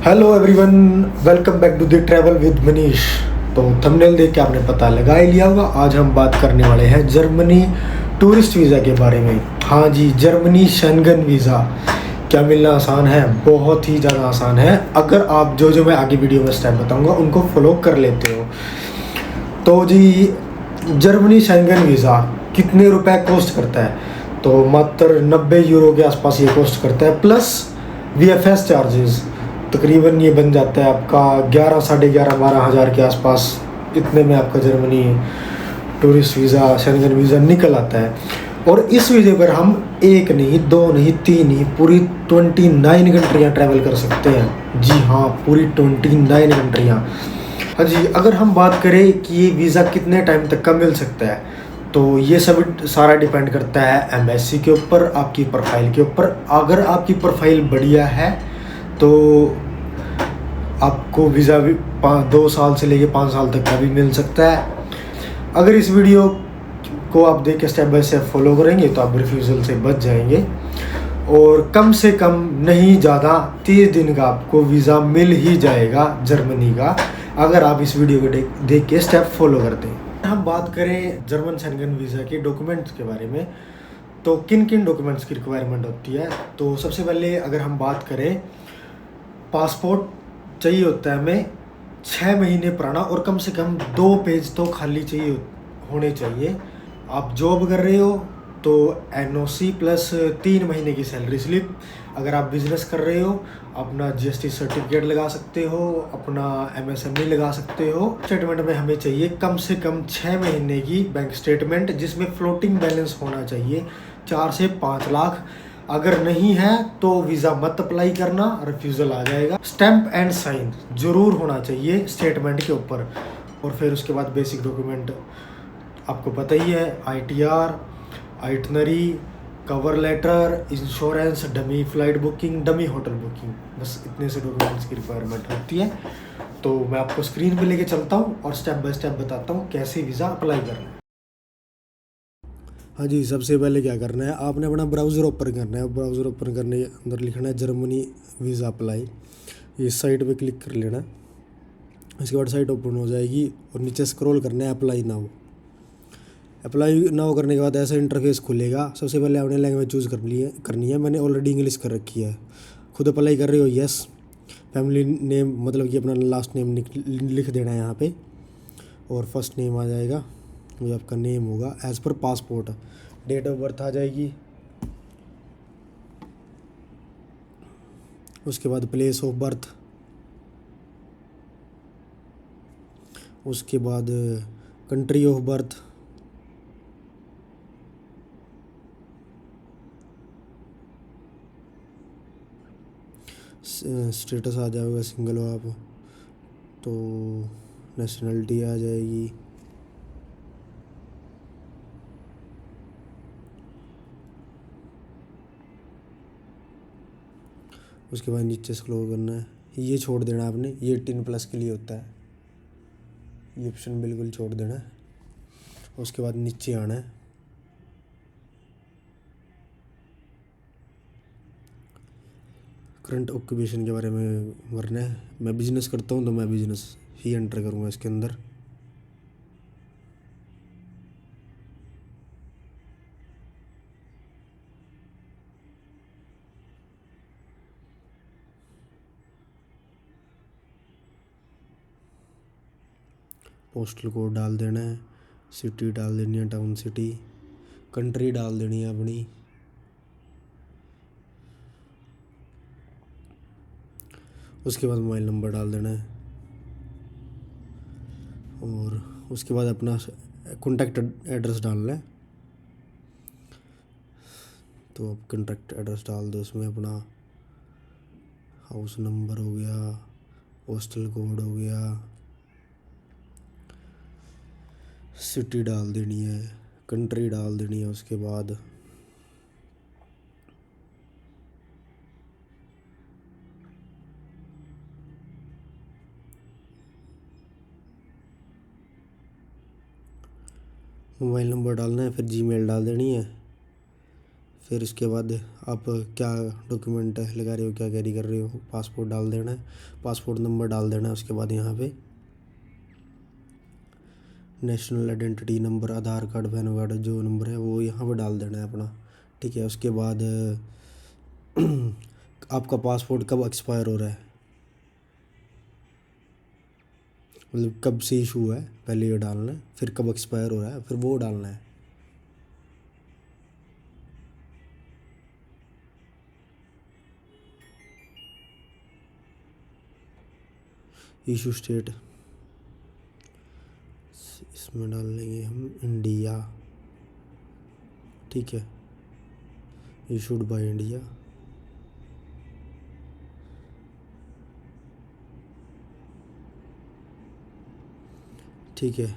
Hello everyone, welcome back to the travel with Manish. तो thumbnail देख के आपने पता लगा ही लिया होगा, आज हम बात करने वाले हैं जर्मनी टूरिस्ट वीज़ा के बारे में। हाँ जी, जर्मनी शेंगन वीज़ा क्या मिलना आसान है? बहुत ही ज़्यादा आसान है, अगर आप जो मैं आगे वीडियो में स्टेप बताऊंगा उनको फॉलो कर लेते हो। तो जी, जर्मनी शेंगन वीज़ा कितने रुपए कॉस्ट करता है? तो मात्र 90 यूरो के आसपास ये कॉस्ट करता है, प्लस VFS चार्जेस। तकरीबन ये बन जाता है आपका 11 साढ़े 11 12 हज़ार के आसपास। इतने में आपका Germany tourist visa Schengen visa निकल आता है। और इस वीज़े पर हम एक नहीं, दो नहीं, तीन नहीं, पूरी 29 कंट्रियाँ ट्रैवल कर सकते हैं। जी हाँ, पूरी 29 कंट्रियाँ। हाँ जी, अगर हम बात करें कि ये वीज़ा कितने टाइम तक का मिल सकता है, तो ये सब सारा डिपेंड करता है एम्बेसी के ऊपर, आपकी प्रोफाइल के ऊपर। अगर आपकी प्रोफाइल बढ़िया है तो आपको वीज़ा भी 2 साल से लेके 5 साल तक का भी मिल सकता है। अगर इस वीडियो को आप देख के स्टेप बाय स्टेप फॉलो करेंगे तो आप रिफ्यूज़ल से बच जाएंगे, और कम से कम नहीं ज़्यादा 30 दिन का आपको वीज़ा मिल ही जाएगा जर्मनी का, अगर आप इस वीडियो को देख के स्टेप फॉलो करते हैं। हम बात करें जर्मन शेंगन वीज़ा के डॉक्यूमेंट्स के बारे में, तो किन किन डॉक्यूमेंट्स की रिक्वायरमेंट होती है। तो सबसे पहले अगर हम बात करें, पासपोर्ट चाहिए होता है हमें 6 महीने पुराना, और कम से कम 2 पेज तो खाली चाहिए होने चाहिए। आप जॉब कर रहे हो तो NOC प्लस 3 महीने की सैलरी स्लिप। अगर आप बिजनेस कर रहे हो, अपना GST सर्टिफिकेट लगा सकते हो, अपना MSME लगा सकते हो। स्टेटमेंट में हमें चाहिए कम से कम 6 महीने की बैंक स्टेटमेंट, जिसमें फ्लोटिंग बैलेंस होना चाहिए 4 से 5 लाख। अगर नहीं है तो वीज़ा मत अप्लाई करना, रिफ्यूज़ल आ जाएगा। स्टैम्प एंड साइन ज़रूर होना चाहिए स्टेटमेंट के ऊपर। और फिर उसके बाद बेसिक डॉक्यूमेंट आपको पता ही है, ITR, itinerary, cover letter, insurance, dummy flight booking, dummy hotel booking. बस इतने से डॉक्यूमेंट्स की रिक्वायरमेंट होती है। तो मैं आपको स्क्रीन पे लेके चलता हूँ और स्टेप बाय स्टेप बताता हूँ कैसे वीज़ा अप्लाई करना है। हाँ जी, सबसे पहले क्या करना है, आपने अपना ब्राउज़र ओपन करना है। ब्राउज़र ओपन करने के अंदर लिखना है जर्मनी वीज़ा अप्लाई। इस साइट पे क्लिक कर लेना। इसके बाद साइट ओपन हो जाएगी और नीचे स्क्रॉल करना है अप्लाई नाउ। अप्लाई नाउ करने के बाद ऐसा इंटरफेस खुलेगा। सबसे पहले आपने लैंग्वेज चूज़ करनी है। मैंने ऑलरेडी इंग्लिश कर रखी है। खुद अप्लाई कर रहे हो, यस। फैमिली नेम मतलब कि अपना लास्ट नेम लिख देना है यहाँ पे, और फर्स्ट नेम आ जाएगा, वो आपका नेम होगा as per passport. Date of birth आ जाएगी। उसके बाद प्लेस ऑफ बर्थ, उसके बाद कंट्री ऑफ बर्थ, स्टेटस आ जाएगा सिंगल हो आप तो, नेशनलिटी आ जाएगी। उसके बाद नीचे स्क्रॉल करना है, ये छोड़ देना आपने, ये 18+ के लिए होता है, ये ऑप्शन बिल्कुल छोड़ देना है। उसके बाद नीचे आना है, करंट ऑक्यूपेशन के बारे में भरना है। मैं बिजनेस करता हूँ तो मैं बिजनेस ही एंटर करूँगा इसके अंदर। पोस्टल कोड डाल देना है, सिटी डाल देनी है, टाउन सिटी, कंट्री डाल देनी है अपनी, उसके बाद मोबाइल नंबर डाल देना है, और उसके बाद अपना कॉन्टैक्ट एड्रेस डालना है। तो आप कॉन्टैक्ट एड्रेस डाल दो, उसमें अपना हाउस नंबर हो गया, पोस्टल कोड हो गया, सिटी डाल देनी है, कंट्री डाल देनी है। उसके बाद मोबाइल नंबर डालना है, फिर जीमेल डाल देनी है, फिर इसके बाद आप क्या डॉक्यूमेंट लगा रहे हो, क्या कैरी कर रहे हो, पासपोर्ट डाल देना है, पासपोर्ट नंबर डाल देना है। उसके बाद यहाँ पे नेशनल आइडेंटिटी नंबर, आधार कार्ड, पैन कार्ड जो नंबर है वो यहाँ पे डाल देना है अपना, ठीक है। उसके बाद आपका पासपोर्ट कब एक्सपायर हो रहा है, मतलब कब से इशू है, पहले ये डालना है, फिर कब एक्सपायर हो रहा है, फिर वो डालना है। इशू स्टेट इसमें डाल लेंगे हम इंडिया, ठीक है, इशूड बाय इंडिया। ठीक है,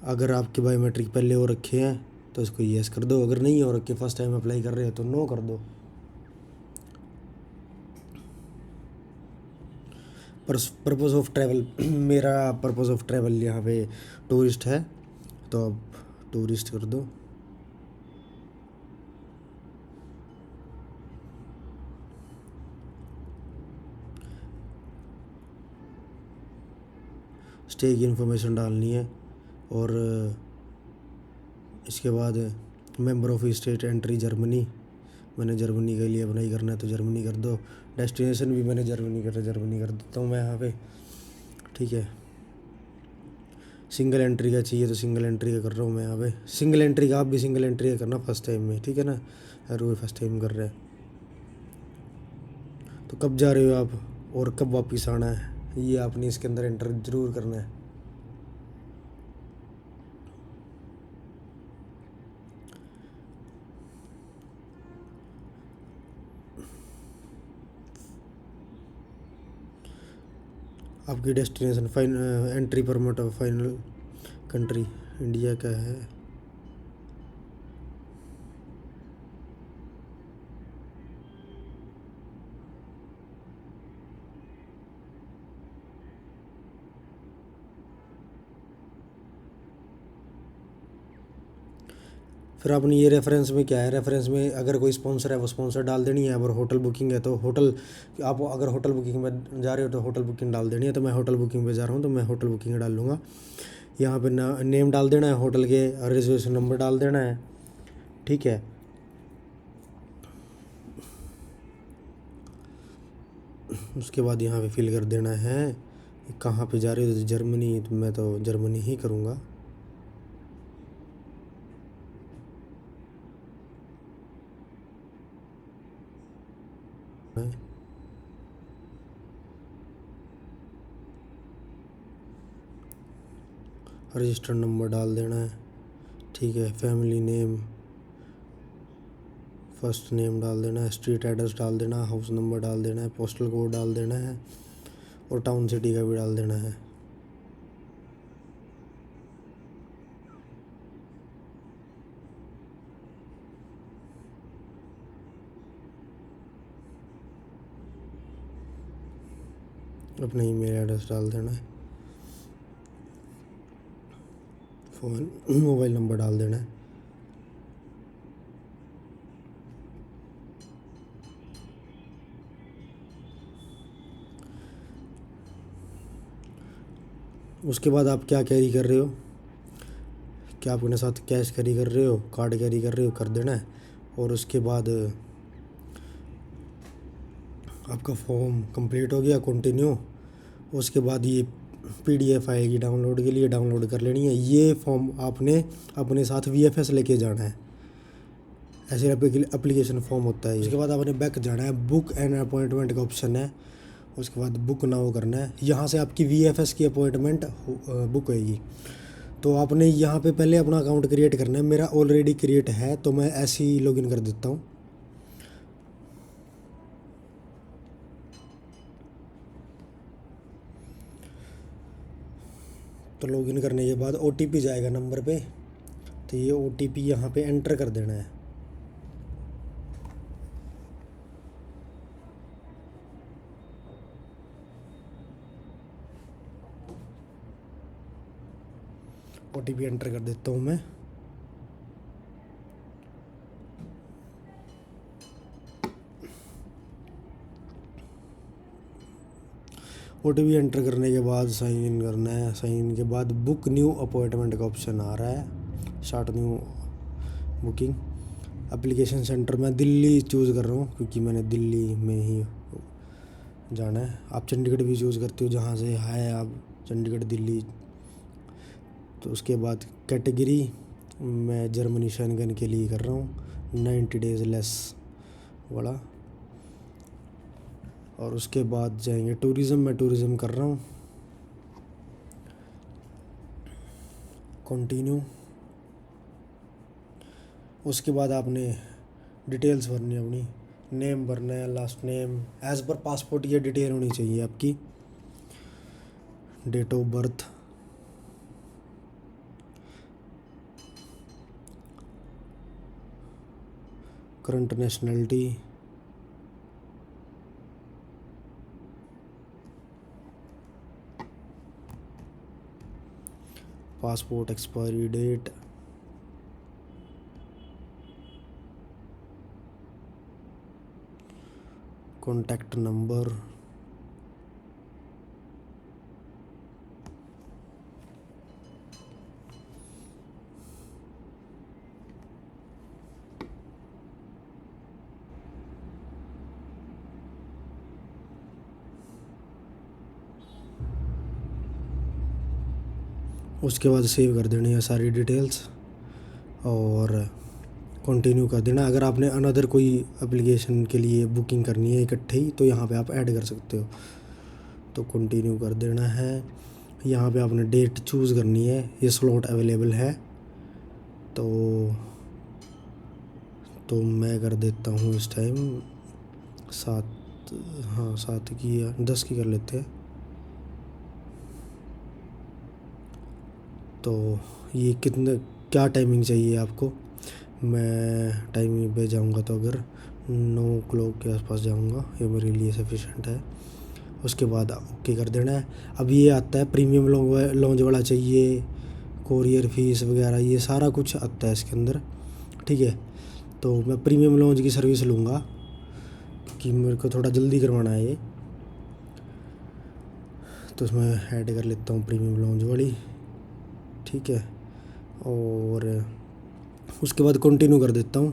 अगर आपके बायोमेट्रिक पहले हो रखे हैं तो इसको येस कर दो, अगर नहीं हो रखे, फर्स्ट टाइम अप्लाई कर रहे हो तो नो कर दो। पर्पज़ ऑफ ट्रैवल मेरा पर्पज़ ऑफ ट्रैवल यहाँ पे टूरिस्ट है, तो अब टूरिस्ट कर दो। स्टे की इन्फॉर्मेशन डालनी है, और इसके बाद member of state entry Germany, मैंने जर्मनी के लिए अप्लाई करना है तो जर्मनी कर दो। डेस्टिनेशन भी मैंने जर्मनी कर देता हूँ मैं यहाँ पे, ठीक है। सिंगल एंट्री का चाहिए तो सिंगल एंट्री का कर रहा हूँ मैं यहाँ पे। सिंगल एंट्री का आप भी सिंगल एंट्री का करना फर्स्ट टाइम में, ठीक है ना, अगर वो फर्स्ट टाइम कर रहे हैं। तो कब जा रहे हो आप और कब वापस आना है, ये आपने इसके अंदर एंटर ज़रूर करना है। आपकी डेस्टिनेशन एंट्री परमिट और फाइनल कंट्री इंडिया का है। फिर आपने ये रेफरेंस में क्या है, रेफरेंस में अगर कोई स्पॉन्सर है वो स्पॉन्सर डाल देनी है, और होटल बुकिंग है तो होटल, आप अगर होटल बुकिंग में जा रहे हो तो होटल बुकिंग डाल देनी है। तो मैं होटल बुकिंग पे जा रहा हूँ तो मैं होटल बुकिंग डाल लूँगा। यहाँ पे नेम डाल देना है होटल के, और रिजर्वेशन नंबर डाल देना है, ठीक है। उसके बाद यहाँ पे फिल कर देना है कहाँ पे जा रहे हो, तो जर्मनी, तो मैं तो जर्मनी ही करूँगा। रजिस्टर्ड नंबर डाल देना है, ठीक है। फैमिली नेम, फर्स्ट नेम डाल देना है, स्ट्रीट एड्रेस डाल देना, हाउस नंबर डाल देना है, पोस्टल कोड डाल देना है, और टाउन सिटी का भी डाल देना है। अपना ईमेल एड्रेस डाल देना है, फ़ोन मोबाइल नंबर डाल देना है। उसके बाद आप क्या कैरी कर रहे हो, क्या आप अपने साथ कैश कैरी कर रहे हो, कार्ड कैरी कर रहे हो, कर देना है। और उसके बाद आपका फॉर्म कंप्लीट हो गया, कंटिन्यू। उसके बाद ये PDF आएगी डाउनलोड के लिए, डाउनलोड कर लेनी है। ये फॉर्म आपने अपने साथ VFS लेके जाना है, ऐसे एप्लीकेशन फॉर्म होता है। उसके बाद आपने बैक जाना है, बुक एंड अपॉइंटमेंट का ऑप्शन है, उसके बाद बुक नाउ करना है। यहाँ से आपकी VFS की अपॉइंटमेंट बुक होएगी। तो आपने यहाँ पे पहले अपना अकाउंट क्रिएट करना है। मेरा ऑलरेडी क्रिएट है तो मैं ऐसे ही लॉगिन कर देता हूँ। तो लॉगिन करने के बाद OTP जाएगा नंबर पे, तो ये OTP यहाँ पे एंटर कर देना है। OTP एंटर कर देता हूँ मैं। OTP एंटर करने के बाद साइन इन करना है। साइन इन के बाद बुक न्यू अपॉइंटमेंट का ऑप्शन आ रहा है, start new booking. Application centre मैं दिल्ली चूज़ कर रहा हूँ क्योंकि मैंने दिल्ली में ही जाना है। आप चंडीगढ़ भी चूज़ करते हो, जहाँ से है आप चंडीगढ़ दिल्ली। तो उसके बाद कैटेगरी मैं जर्मनी शेंगन के लिए कर रहा हूँ, 90 डेज़ लेस वाला। और उसके बाद जाएंगे टूरिज़्म, मैं टूरिज़्म कर रहा हूँ, कंटिन्यू। उसके बाद आपने डिटेल्स भरनी है, अपनी नेम भरना है, last name as per passport, ये डिटेल होनी चाहिए आपकी। Date of birth, current nationality, passport expiry date, contact number, उसके बाद सेव कर देनी है सारी डिटेल्स और कंटिन्यू कर देना। अगर आपने अनदर कोई एप्लीकेशन के लिए बुकिंग करनी है इकट्ठे ही, तो यहाँ पे आप ऐड कर सकते हो। तो कंटिन्यू कर देना है। यहाँ पे आपने डेट चूज़ करनी है, ये स्लॉट अवेलेबल है। तो मैं कर देता हूँ इस टाइम 7 की या 10 की कर लेते हैं। तो ये क्या टाइमिंग चाहिए आपको? मैं टाइमिंग पे जाऊंगा तो अगर 9 o'clock के आसपास जाऊंगा, ये मेरे लिए सफिशेंट है। उसके बाद ओके कर देना है। अब ये आता है प्रीमियम लॉन्च वाला चाहिए, कोरियर फीस वगैरह ये सारा कुछ आता है इसके अंदर, ठीक है। तो मैं प्रीमियम लॉन्च की सर्विस लूँगा क्योंकि मेरे को थोड़ा जल्दी करवाना है ये। तो उसमें ऐड कर लेता हूँ प्रीमियम लॉन्च वाली, ठीक है। और उसके बाद कंटिन्यू कर देता हूँ।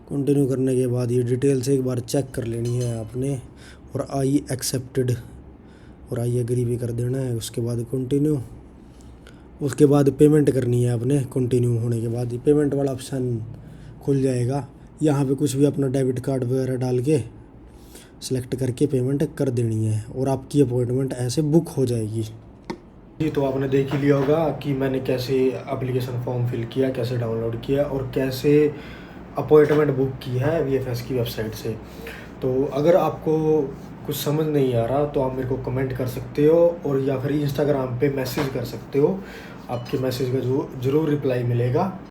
कंटिन्यू करने के बाद ये डिटेल्स एक बार चेक कर लेनी है आपने, और आई एक्सेप्टेड और आई एग्री भी कर देना है। उसके बाद कंटिन्यू, उसके बाद पेमेंट करनी है आपने। कंटिन्यू होने के बाद पेमेंट वाला ऑप्शन खुल जाएगा। यहाँ पे कुछ भी अपना डेबिट कार्ड वगैरह डाल के सिलेक्ट करके पेमेंट कर देनी है और आपकी अपॉइंटमेंट ऐसे बुक हो जाएगी जी। तो आपने देख ही लिया होगा कि मैंने कैसे एप्लीकेशन फॉर्म फिल किया, कैसे डाउनलोड किया और कैसे अपॉइंटमेंट बुक की है VFS की वेबसाइट से। तो अगर आपको कुछ समझ नहीं आ रहा तो आप मेरे को कमेंट कर सकते हो, और या फिर इंस्टाग्राम पे मैसेज कर सकते हो। आपके मैसेज का ज़रूर रिप्लाई मिलेगा।